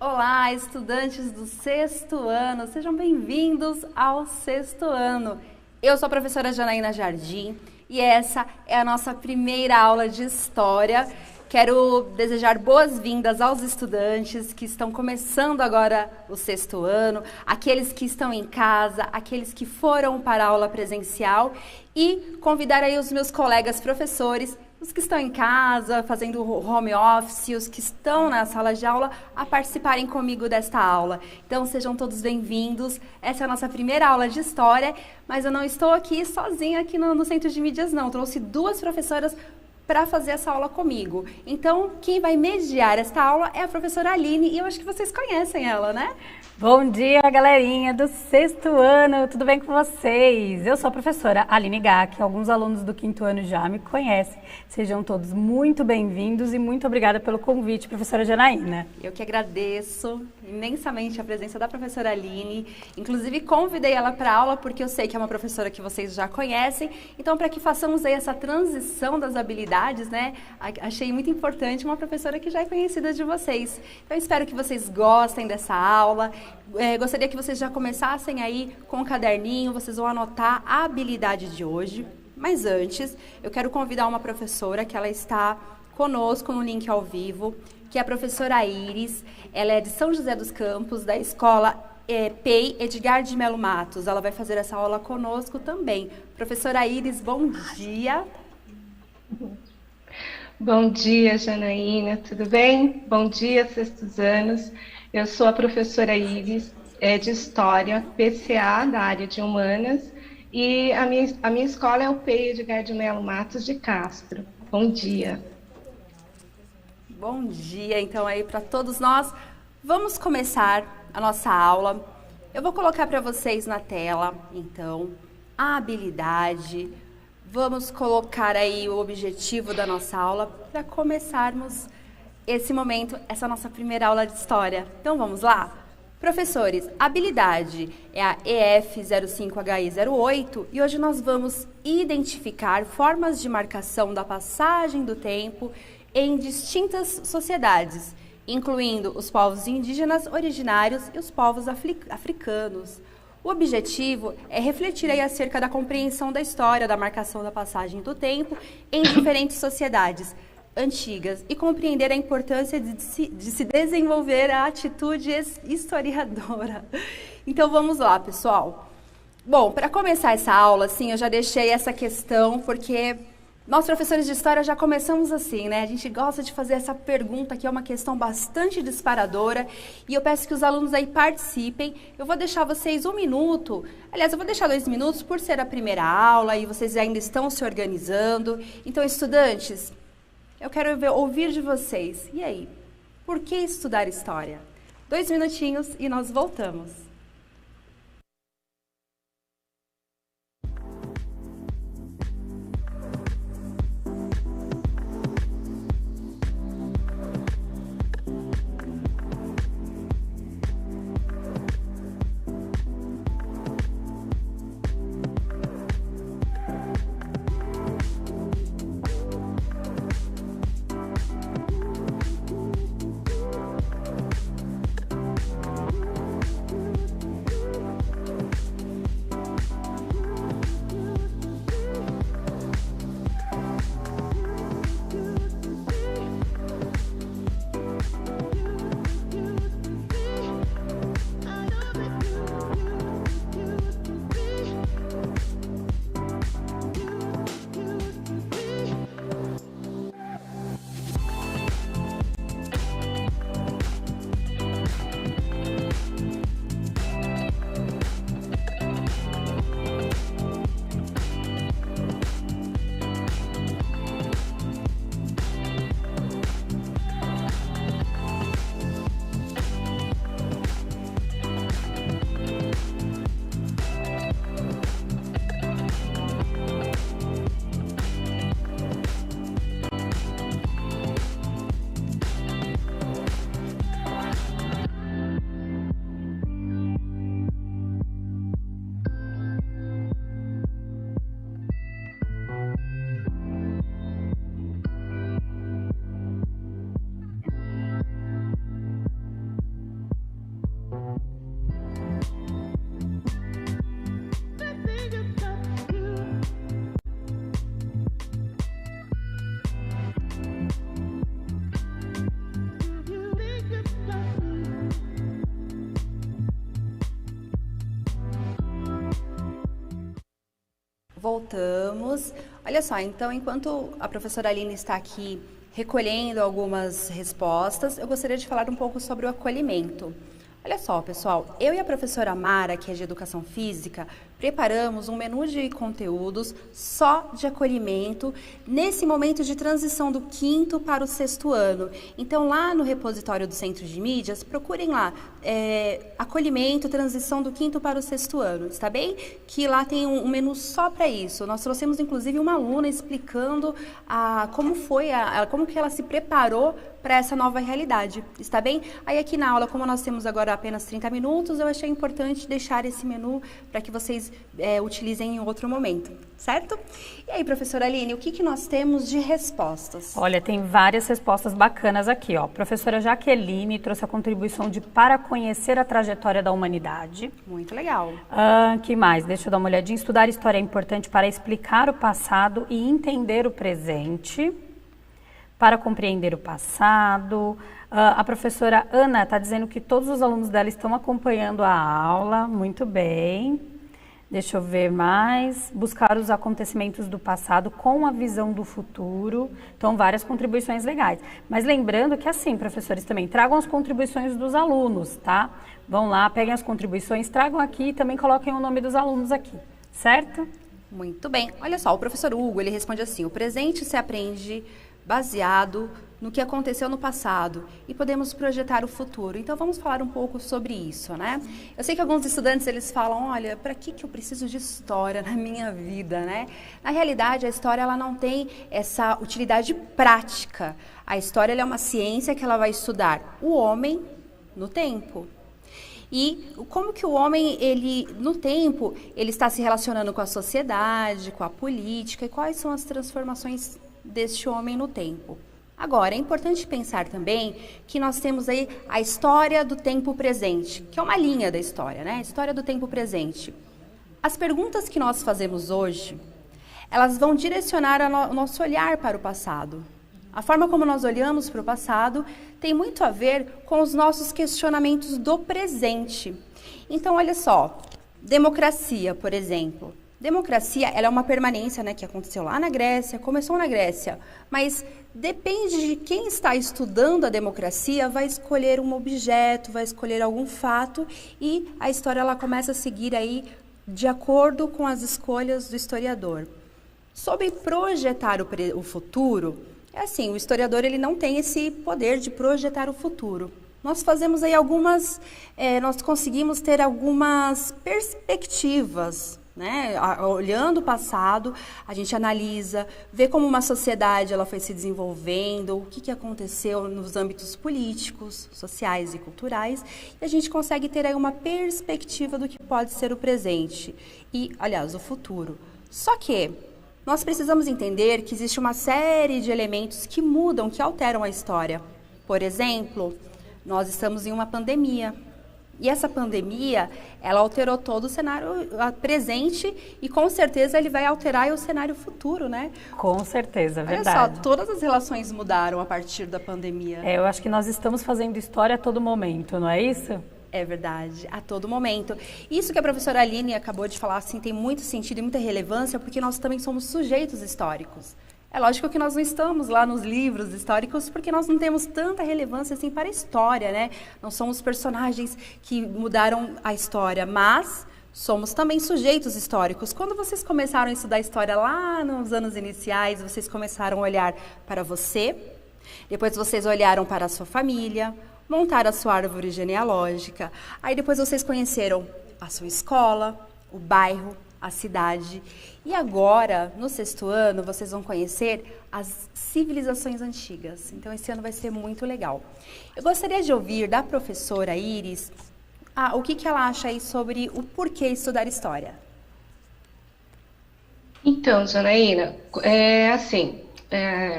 Olá, estudantes do sexto ano, sejam bem-vindos ao sexto ano. Eu sou a professora Janaína Jardim e essa é a nossa primeira aula de História. Quero desejar boas-vindas aos estudantes que estão começando agora o sexto ano, aqueles que estão em casa, aqueles que foram para a aula presencial e convidar aí os meus colegas professores, os que estão em casa, fazendo home office, os que estão na sala de aula, a participarem comigo desta aula. Então, sejam todos bem-vindos. Essa é a nossa primeira aula de História, mas eu não estou aqui sozinha aqui no Centro de Mídias, não. Trouxe duas professoras para fazer essa aula comigo. Então, quem vai mediar esta aula é a professora Aline, e eu acho que vocês conhecem ela, né? Bom dia, galerinha do sexto ano, tudo bem com vocês? Eu sou a professora Aline Gack, alguns alunos do quinto ano já me conhecem. Sejam todos muito bem-vindos e muito obrigada pelo convite, professora Janaína. Eu que agradeço imensamente a presença da professora Aline. Inclusive, convidei ela para a aula porque eu sei que é uma professora que vocês já conhecem. Então, para que façamos aí essa transição das habilidades, né? Achei muito importante uma professora que já é conhecida de vocês. Então, espero que vocês gostem dessa aula. Gostaria que vocês já começassem aí com um caderninho, vocês vão anotar a habilidade de hoje. Mas antes, eu quero convidar uma professora que ela está conosco no link ao vivo, que é a professora Iris. Ela é de São José dos Campos, da escola PEI Edgar de Melo Matos. Ela vai fazer essa aula conosco também. Professora Iris, bom dia. Bom dia, Janaína, tudo bem? Bom dia, sextos anos. Eu sou a professora Iris, de História, PCA, da área de Humanas, e a minha escola é o PEI Edgar de Melo Matos de Castro. Bom dia. Bom dia, então, aí para todos nós. Vamos começar a nossa aula. Eu vou colocar para vocês na tela, então, a habilidade. Vamos colocar aí o objetivo da nossa aula para começarmos esse momento, essa nossa primeira aula de História. Então, vamos lá? Professores, a habilidade é a EF05HI08 e hoje nós vamos identificar formas de marcação da passagem do tempo em distintas sociedades, incluindo os povos indígenas originários e os povos africanos. O objetivo é refletir aí acerca da compreensão da história, da marcação da passagem do tempo em diferentes sociedades antigas e compreender a importância de se desenvolver a atitude historiadora. Então vamos lá, pessoal. Bom, para começar essa aula, assim, eu já deixei essa questão porque nós, professores de História, já começamos assim, né? A gente gosta de fazer essa pergunta, que é uma questão bastante disparadora, e eu peço que os alunos aí participem. Eu vou deixar vocês 1 minuto, aliás, eu vou deixar 2 minutos por ser a primeira aula e vocês ainda estão se organizando. Então, estudantes, eu quero ouvir de vocês. E aí, por que estudar História? 2 minutinhos e nós voltamos. Voltamos. Olha só, então, enquanto a professora Aline está aqui recolhendo algumas respostas, eu gostaria de falar um pouco sobre o acolhimento. Olha só, pessoal, eu e a professora Mara, que é de Educação Física, preparamos um menu de conteúdos só de acolhimento nesse momento de transição do 5º para o 6º ano. Então, lá no repositório do Centro de Mídias, procurem lá, acolhimento, transição do 5º para o 6º ano, está bem? Que lá tem um menu só para isso. Nós trouxemos, inclusive, uma aluna explicando como que ela se preparou para essa nova realidade, está bem? Aí aqui na aula, como nós temos agora apenas 30 minutos, eu achei importante deixar esse menu para que vocês utilizem em outro momento, certo? E aí, professora Aline, o que nós temos de respostas? Olha, tem várias respostas bacanas aqui, ó. Professora Jaqueline trouxe a contribuição de para conhecer a trajetória da humanidade. Muito legal. Que mais? Deixa eu dar uma olhadinha. Estudar história é importante para explicar o passado e entender o presente. Para compreender o passado. A professora Ana está dizendo que todos os alunos dela estão acompanhando a aula. Muito bem. Deixa eu ver mais. Buscar os acontecimentos do passado com a visão do futuro. Então, várias contribuições legais. Mas lembrando que, assim, professores também, tragam as contribuições dos alunos, tá? Vão lá, peguem as contribuições, tragam aqui e também coloquem o nome dos alunos aqui, certo? Muito bem. Olha só, o professor Hugo, ele responde assim: o presente se aprende baseado no que aconteceu no passado e podemos projetar o futuro. Então, vamos falar um pouco sobre isso, né? Eu sei que alguns estudantes, eles falam, olha, para que eu preciso de história na minha vida, né? Na realidade, a história, ela não tem essa utilidade prática. A história, ela é uma ciência que ela vai estudar o homem no tempo. E como que o homem, ele, no tempo, ele está se relacionando com a sociedade, com a política, e quais são as transformações deste homem no tempo. Agora, é importante pensar também que nós temos aí a história do tempo presente, que é uma linha da história, né? História do tempo presente. As perguntas que nós fazemos hoje, elas vão direcionar o nosso olhar para o passado. A forma como nós olhamos para o passado tem muito a ver com os nossos questionamentos do presente. Então, olha só, democracia, por exemplo. Democracia, ela é uma permanência, né, que aconteceu lá na Grécia, começou na Grécia, mas depende de quem está estudando a democracia, vai escolher um objeto, vai escolher algum fato e a história ela começa a seguir aí de acordo com as escolhas do historiador. Sobre projetar o futuro, é assim, o historiador ele não tem esse poder de projetar o futuro. Nós fazemos aí nós conseguimos ter algumas perspectivas, né? Olhando o passado, a gente analisa, vê como uma sociedade ela foi se desenvolvendo, o que aconteceu nos âmbitos políticos, sociais e culturais, e a gente consegue ter aí uma perspectiva do que pode ser o presente e, aliás, o futuro. Só que nós precisamos entender que existe uma série de elementos que mudam, que alteram a história. Por exemplo, nós estamos em uma pandemia. E essa pandemia, ela alterou todo o cenário presente e com certeza ele vai alterar o cenário futuro, né? Com certeza, é verdade. Olha só, todas as relações mudaram a partir da pandemia. Eu acho que nós estamos fazendo história a todo momento, não é isso? É verdade, a todo momento. Isso que a professora Aline acabou de falar, assim, tem muito sentido e muita relevância, porque nós também somos sujeitos históricos. É lógico que nós não estamos lá nos livros históricos porque nós não temos tanta relevância assim para a história, né? Não somos personagens que mudaram a história, mas somos também sujeitos históricos. Quando vocês começaram a estudar história lá nos anos iniciais, vocês começaram a olhar para você, depois vocês olharam para a sua família, montaram a sua árvore genealógica, aí depois vocês conheceram a sua escola, o bairro, a cidade. E agora, no 6º ano, vocês vão conhecer as civilizações antigas. Então, esse ano vai ser muito legal. Eu gostaria de ouvir da professora Iris o que ela acha aí sobre o porquê estudar história. Então, Janaína,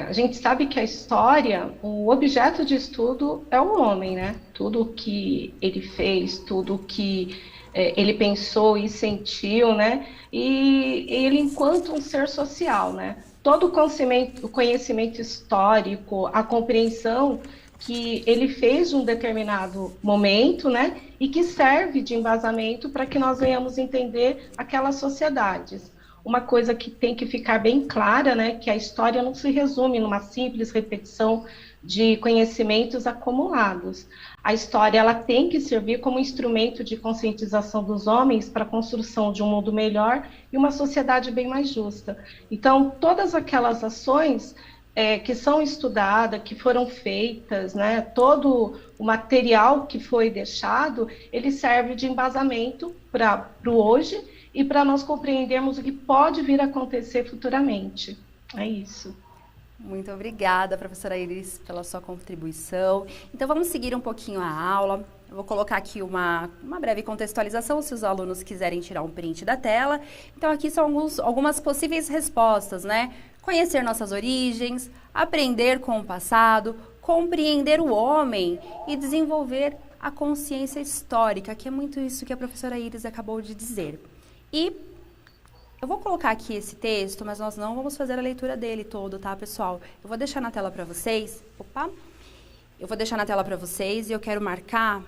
a gente sabe que a história, o objeto de estudo é o homem, né? Tudo o que ele fez, tudo o que ele pensou e sentiu, né? E ele enquanto um ser social, né? Todo o conhecimento histórico, a compreensão que ele fez de um determinado momento, né? E que serve de embasamento para que nós venhamos entender aquelas sociedades. uma coisa que tem que ficar bem clara, né, que a história não se resume numa simples repetição de conhecimentos acumulados. A história ela tem que servir como instrumento de conscientização dos homens para a construção de um mundo melhor e uma sociedade bem mais justa. Então, todas aquelas ações que são estudadas, que foram feitas, né, todo o material que foi deixado, ele serve de embasamento para o hoje e para nós compreendermos o que pode vir a acontecer futuramente. É isso. Muito obrigada, professora Iris, pela sua contribuição. Então, vamos seguir um pouquinho a aula. Eu vou colocar aqui uma breve contextualização, se os alunos quiserem tirar um print da tela. Então, aqui são algumas possíveis respostas, né? Conhecer nossas origens, aprender com o passado, compreender o homem e desenvolver a consciência histórica, que é muito isso que a professora Iris acabou de dizer. E eu vou colocar aqui esse texto, mas nós não vamos fazer a leitura dele todo, tá, pessoal? Eu vou deixar na tela para vocês. Eu vou deixar na tela para vocês e eu quero marcar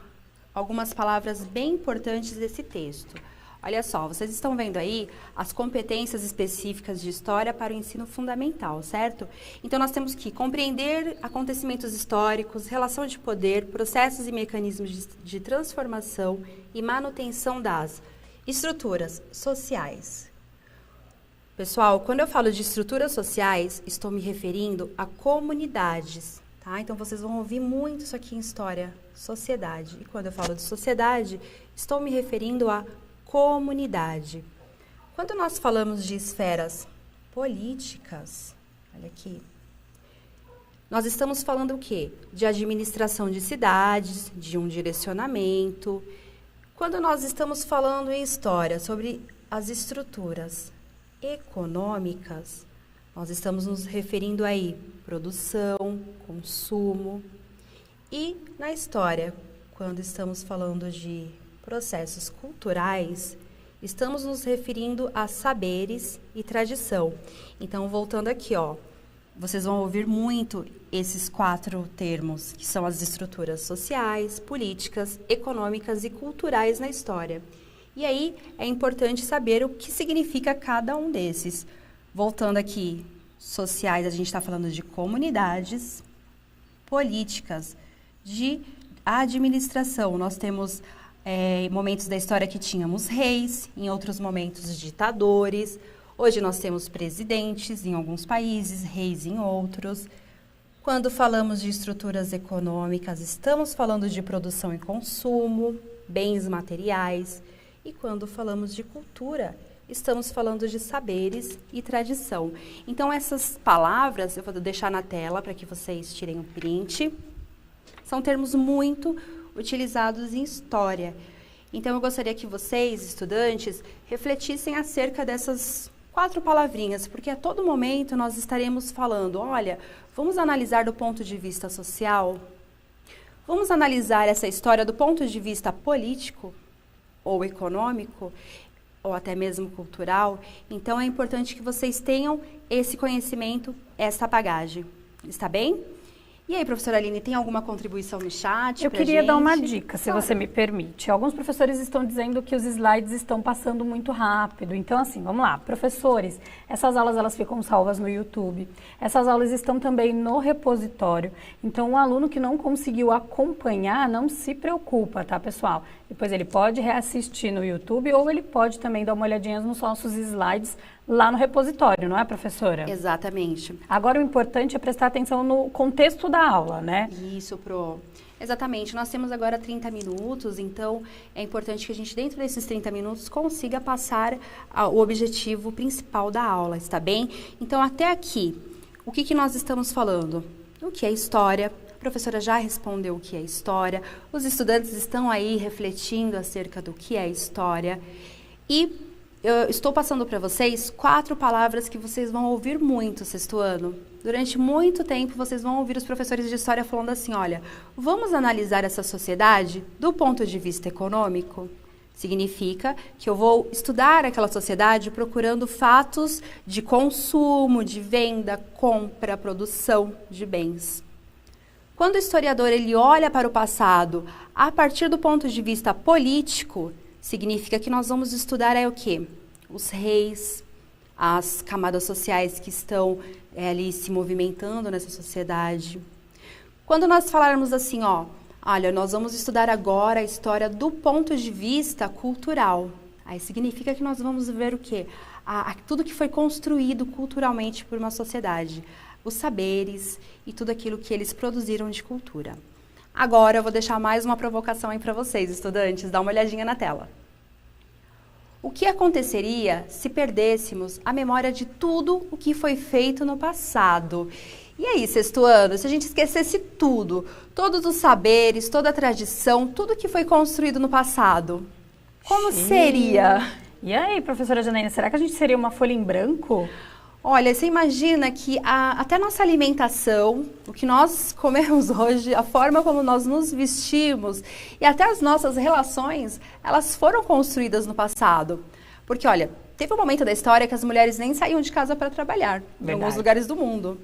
algumas palavras bem importantes desse texto. Olha só, vocês estão vendo aí as competências específicas de história para o ensino fundamental, certo? Então, nós temos que compreender acontecimentos históricos, relação de poder, processos e mecanismos de transformação e manutenção das estruturas sociais. Pessoal, quando eu falo de estruturas sociais, estou me referindo a comunidades, tá? Então, vocês vão ouvir muito isso aqui em história, sociedade. E quando eu falo de sociedade, estou me referindo a comunidade. Quando nós falamos de esferas políticas, olha aqui, nós estamos falando o quê? De administração de cidades, de um direcionamento. Quando nós estamos falando em história sobre as estruturas econômicas, nós estamos nos referindo aí produção, consumo. E na história, quando estamos falando de processos culturais, estamos nos referindo a saberes e tradição. Então, voltando aqui, ó, vocês vão ouvir muito esses 4 termos, que são as estruturas sociais, políticas, econômicas e culturais na história. E aí, é importante saber o que significa cada um desses. Voltando aqui, sociais, a gente está falando de comunidades, políticas, de administração. Nós temos momentos da história que tínhamos reis, em outros momentos ditadores. Hoje nós temos presidentes em alguns países, reis em outros. Quando falamos de estruturas econômicas, estamos falando de produção e consumo, bens materiais. E quando falamos de cultura, estamos falando de saberes e tradição. Então, essas palavras, eu vou deixar na tela para que vocês tirem um print. São termos muito utilizados em história. Então, eu gostaria que vocês, estudantes, refletissem acerca dessas 4 palavrinhas, porque a todo momento nós estaremos falando, olha, vamos analisar do ponto de vista social, vamos analisar essa história do ponto de vista político ou econômico, ou até mesmo cultural. Então, é importante que vocês tenham esse conhecimento, essa bagagem. Está bem? E aí, professora Aline, tem alguma contribuição no chat? Eu queria dar uma dica, se você me permite. Alguns professores estão dizendo que os slides estão passando muito rápido. Então, assim, vamos lá. Professores, essas aulas elas ficam salvas no YouTube. Essas aulas estão também no repositório. Então, um aluno que não conseguiu acompanhar, não se preocupa, tá, pessoal? Depois ele pode reassistir no YouTube ou ele pode também dar uma olhadinha nos nossos slides lá no repositório, não é, professora? Exatamente. Agora, o importante é prestar atenção no contexto da aula, né? Isso, Pro. Exatamente. Nós temos agora 30 minutos, então é importante que a gente, dentro desses 30 minutos, consiga passar o objetivo principal da aula, está bem? Então, até aqui, o que nós estamos falando? O que é história? A professora já respondeu o que é história. Os estudantes estão aí refletindo acerca do que é história. E eu estou passando para vocês 4 palavras que vocês vão ouvir muito sexto ano. Durante muito tempo, vocês vão ouvir os professores de história falando assim, olha, vamos analisar essa sociedade do ponto de vista econômico? Significa que eu vou estudar aquela sociedade procurando fatos de consumo, de venda, compra, produção de bens. Quando o historiador ele olha para o passado a partir do ponto de vista político, significa que nós vamos estudar o quê? Os reis, as camadas sociais que estão ali se movimentando nessa sociedade. Quando nós falarmos assim, olha, nós vamos estudar agora a história do ponto de vista cultural. Aí significa que nós vamos ver o quê? Tudo que foi construído culturalmente por uma sociedade, os saberes e tudo aquilo que eles produziram de cultura. Agora eu vou deixar mais uma provocação aí para vocês, estudantes, dá uma olhadinha na tela. O que aconteceria se perdêssemos a memória de tudo o que foi feito no passado? E aí, sexto ano, se a gente esquecesse tudo, todos os saberes, toda a tradição, tudo que foi construído no passado, como seria? E aí, professora Janaína, será que a gente seria uma folha em branco? Olha, você imagina que até nossa alimentação, o que nós comemos hoje, a forma como nós nos vestimos e até as nossas relações, elas foram construídas no passado. Porque, olha, teve um momento da história que as mulheres nem saíam de casa para trabalhar, em alguns lugares do mundo.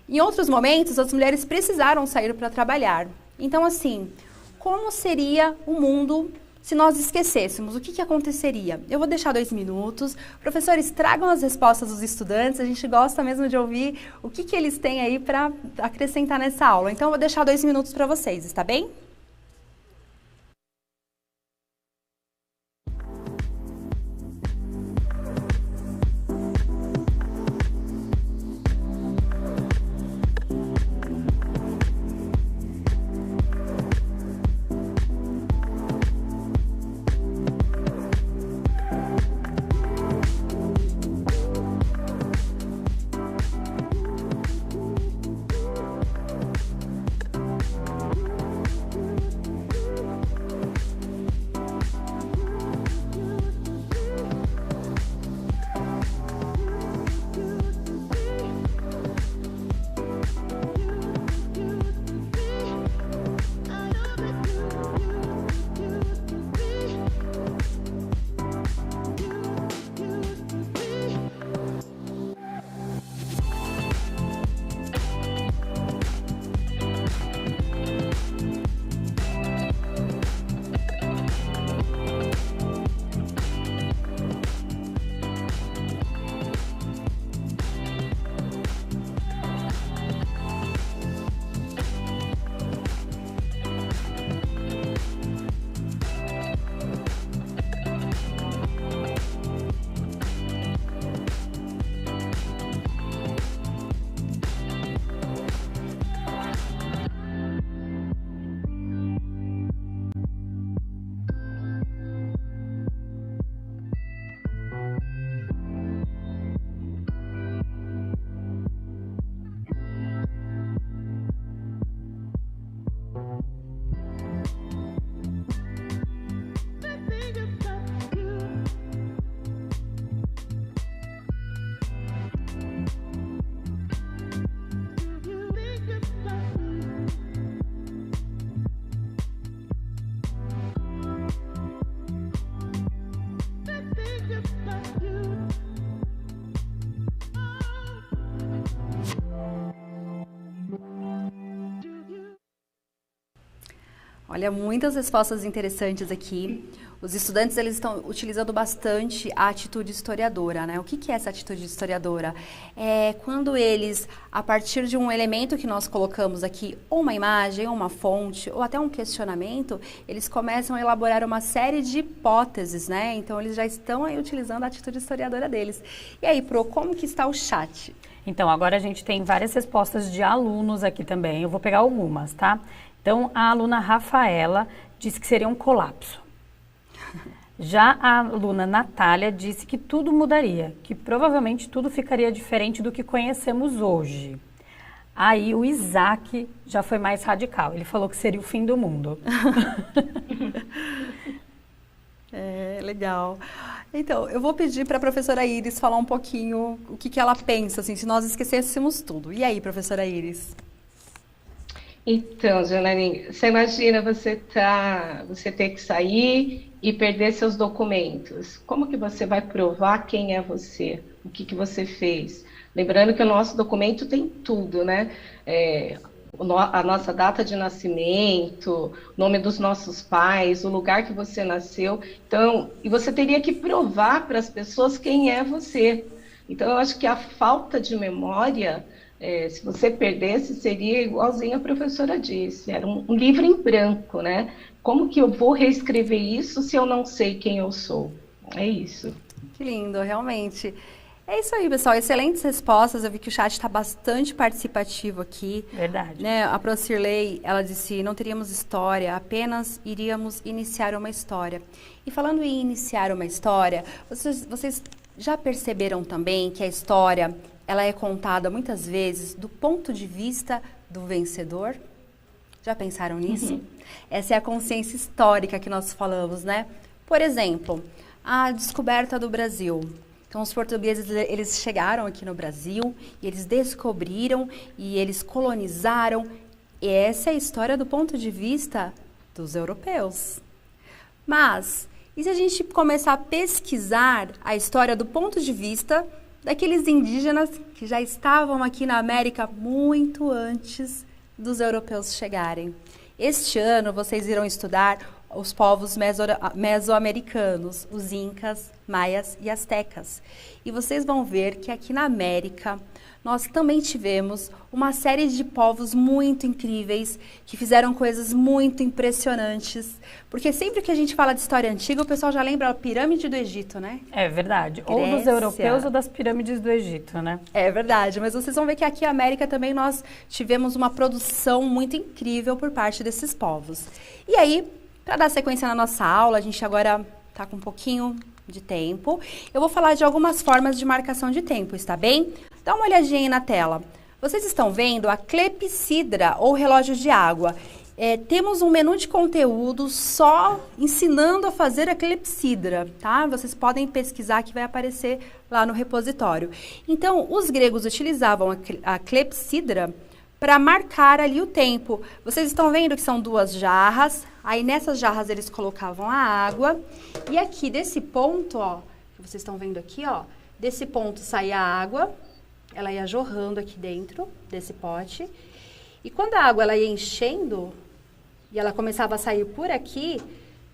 Em outros momentos, as mulheres precisaram sair para trabalhar. Então, assim, como seria o mundo se nós esquecêssemos? O que aconteceria? Eu vou deixar 2 minutos. Professores, tragam as respostas dos estudantes. A gente gosta mesmo de ouvir o que eles têm aí para acrescentar nessa aula. Então, eu vou deixar 2 minutos para vocês, está bem? Olha, muitas respostas interessantes aqui. Os estudantes, eles estão utilizando bastante a atitude historiadora, né? O que é essa atitude historiadora? É quando eles, a partir de um elemento que nós colocamos aqui, ou uma imagem, ou uma fonte, ou até um questionamento, eles começam a elaborar uma série de hipóteses, né? Então, eles já estão aí utilizando a atitude historiadora deles. E aí, Pro, como que está o chat? Então, agora a gente tem várias respostas de alunos aqui também. Eu vou pegar algumas, tá? Então, a aluna Rafaela disse que seria um colapso. Já a aluna Natália disse que tudo mudaria, que provavelmente tudo ficaria diferente do que conhecemos hoje. Aí o Isaac já foi mais radical, ele falou que seria o fim do mundo. É, legal. Então, eu vou pedir para a professora Iris falar um pouquinho o que ela pensa, assim, se nós esquecêssemos tudo. E aí, professora Iris? Então, Janaína, você imagina você ter que sair e perder seus documentos. Como que você vai provar quem é você? O que você fez? Lembrando que o nosso documento tem tudo, né? A nossa data de nascimento, o nome dos nossos pais, o lugar que você nasceu. Então, e você teria que provar para as pessoas quem é você. Então, eu acho que a falta de memória, se você perdesse, seria igualzinho a professora disse, era um livro em branco, né? Como que eu vou reescrever isso se eu não sei quem eu sou? É isso. Que lindo, realmente. É isso aí, pessoal. Excelentes respostas. Eu vi que o chat está bastante participativo aqui. Verdade. Né? A Pro Cirlei, ela disse, não teríamos história, apenas iríamos iniciar uma história. E falando em iniciar uma história, vocês já perceberam também que a história, ela é contada muitas vezes do ponto de vista do vencedor? Já pensaram nisso? Uhum. Essa é a consciência histórica que nós falamos, né? Por exemplo, a descoberta do Brasil. Então, os portugueses, eles chegaram aqui no Brasil, e eles descobriram, e eles colonizaram. E essa é a história do ponto de vista dos europeus. Mas, e se a gente começar a pesquisar a história do ponto de vista daqueles indígenas que já estavam aqui na América muito antes dos europeus chegarem? Este ano, vocês irão estudar os povos mesoamericanos, os incas, maias e astecas. E vocês vão ver que aqui na América nós também tivemos uma série de povos muito incríveis que fizeram coisas muito impressionantes. Porque sempre que a gente fala de história antiga, o pessoal já lembra a pirâmide do Egito, né? É verdade. Ou dos Grécia. europeus ou das pirâmides do Egito, né? É verdade, mas vocês vão ver que aqui na América também nós tivemos uma produção muito incrível por parte desses povos. E aí, para dar sequência na nossa aula, a gente agora está com um pouquinho de tempo. Eu vou falar de algumas formas de marcação de tempo, está bem? Dá uma olhadinha aí na tela. Vocês estão vendo a clepsidra ou relógio de água. Temos um menu de conteúdo só ensinando a fazer a clepsidra, tá? Vocês podem pesquisar que vai aparecer lá no repositório. Então, os gregos utilizavam a clepsidra para marcar ali o tempo. Vocês estão vendo que são duas jarras, aí nessas jarras eles colocavam a água, e aqui desse ponto, ó, que vocês estão vendo aqui, ó, desse ponto saía a água, ela ia jorrando aqui dentro desse pote, e quando a água ela ia enchendo, e ela começava a sair por aqui,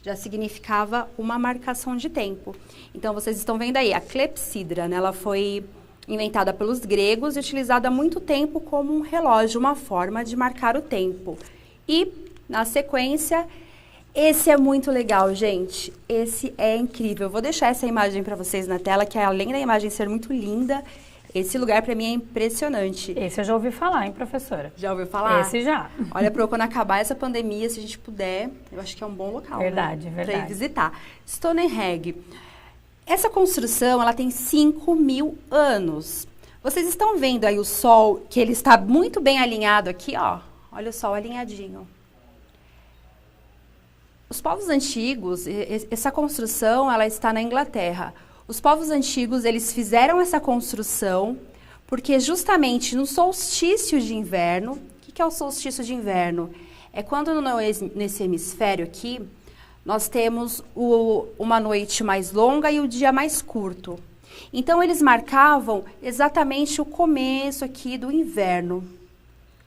já significava uma marcação de tempo. Então, vocês estão vendo aí, a clepsidra, né, ela foi inventada pelos gregos e utilizada há muito tempo como um relógio, uma forma de marcar o tempo. E, na sequência, esse é muito legal, gente. Esse é incrível. Eu vou deixar essa imagem para vocês na tela, que além da imagem ser muito linda, esse lugar para mim é impressionante. Esse eu já ouvi falar, hein, professora? Já ouviu falar? Esse já. Olha, quando acabar essa pandemia, se a gente puder, eu acho que é um bom local, verdade, né? verdade. Para ir visitar. Stonehenge. Essa construção, ela tem 5.000 anos. Vocês estão vendo aí o sol, que ele está muito bem alinhado aqui, ó. Olha o sol alinhadinho. Os povos antigos, essa construção, ela está na Inglaterra. Os povos antigos, eles fizeram essa construção porque justamente no solstício de inverno, o que é o solstício de inverno? É quando nesse hemisfério aqui, nós temos uma noite mais longa e o dia mais curto. Então, eles marcavam exatamente o começo aqui do inverno.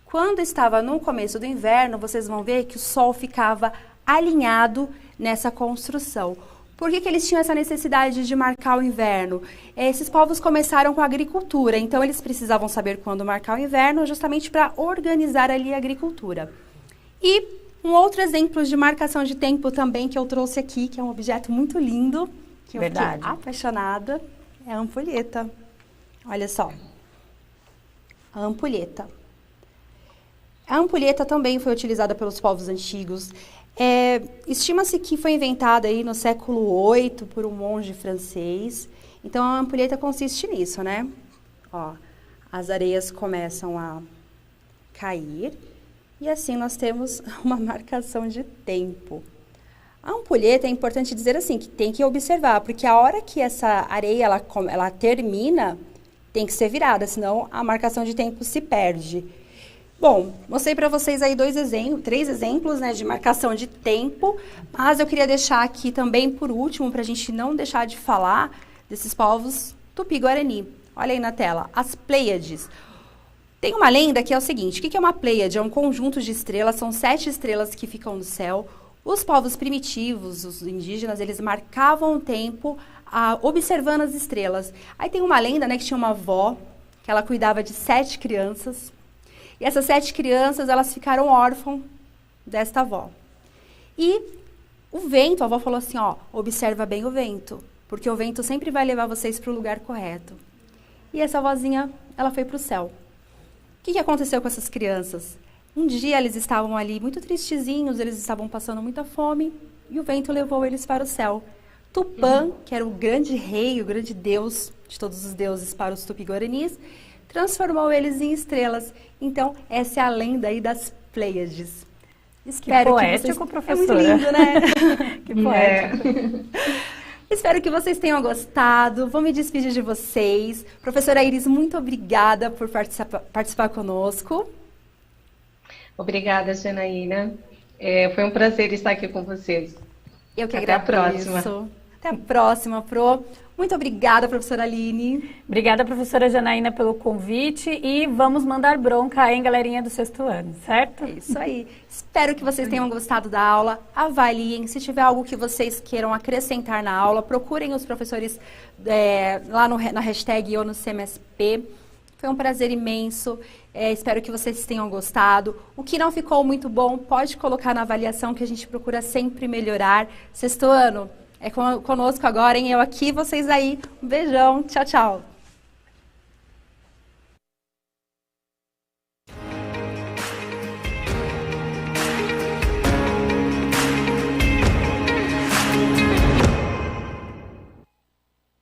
Quando estava no começo do inverno, vocês vão ver que o sol ficava alinhado nessa construção. Por que eles tinham essa necessidade de marcar o inverno? Esses povos começaram com a agricultura, então eles precisavam saber quando marcar o inverno, justamente para organizar ali a agricultura. E um outro exemplo de marcação de tempo também que eu trouxe aqui, que é um objeto muito lindo, que eu fiquei apaixonada, é a ampulheta. Olha só. A ampulheta. A ampulheta também foi utilizada pelos povos antigos. Estima-se que foi inventada aí no século VIII por um monge francês. Então, a ampulheta consiste nisso, né? Ó, as areias começam a cair. E assim nós temos uma marcação de tempo. A ampulheta é importante dizer assim, que tem que observar, porque a hora que essa areia ela termina, tem que ser virada, senão a marcação de tempo se perde. Bom, mostrei para vocês aí 3 exemplos, né, de marcação de tempo, mas eu queria deixar aqui também por último, para a gente não deixar de falar desses povos Tupi-Guarani. Olha aí na tela, as Pleiades. Tem uma lenda que é o seguinte, o que é uma Pleiade? É um conjunto de estrelas, são 7 estrelas que ficam no céu. Os povos primitivos, os indígenas, eles marcavam o tempo observando as estrelas. Aí tem uma lenda, né, que tinha uma avó, que ela cuidava de 7 crianças. E essas 7 crianças, elas ficaram órfãs desta avó. E o vento, a avó falou assim, ó, observa bem o vento, porque o vento sempre vai levar vocês para o lugar correto. E essa vozinha, ela foi para o céu. O que aconteceu com essas crianças? Um dia eles estavam ali muito tristezinhos, eles estavam passando muita fome, e o vento levou eles para o céu. Tupã, que era o grande rei, o grande deus de todos os deuses para os tupi-guaranis, transformou eles em estrelas. Então, essa é a lenda aí das Pleiades. Espero que poético, professora. É muito lindo, né? Que poético. Espero que vocês tenham gostado. Vou me despedir de vocês. Professora Iris, muito obrigada por participar conosco. Obrigada, Janaína. Foi um prazer estar aqui com vocês. Eu que agradeço. Até a próxima. Até a próxima, Pro. Muito obrigada, professora Aline. Obrigada, professora Janaína, pelo convite. E vamos mandar bronca aí, galerinha do 6º ano, certo? É isso aí. Espero que vocês tenham gostado da aula. Avaliem. Se tiver algo que vocês queiram acrescentar na aula, procurem os professores lá na hashtag ou no CMSP. Foi um prazer imenso. Espero que vocês tenham gostado. O que não ficou muito bom, pode colocar na avaliação, que a gente procura sempre melhorar. 6º ano, é conosco agora, hein? Eu aqui, vocês aí. Um beijão. Tchau, tchau.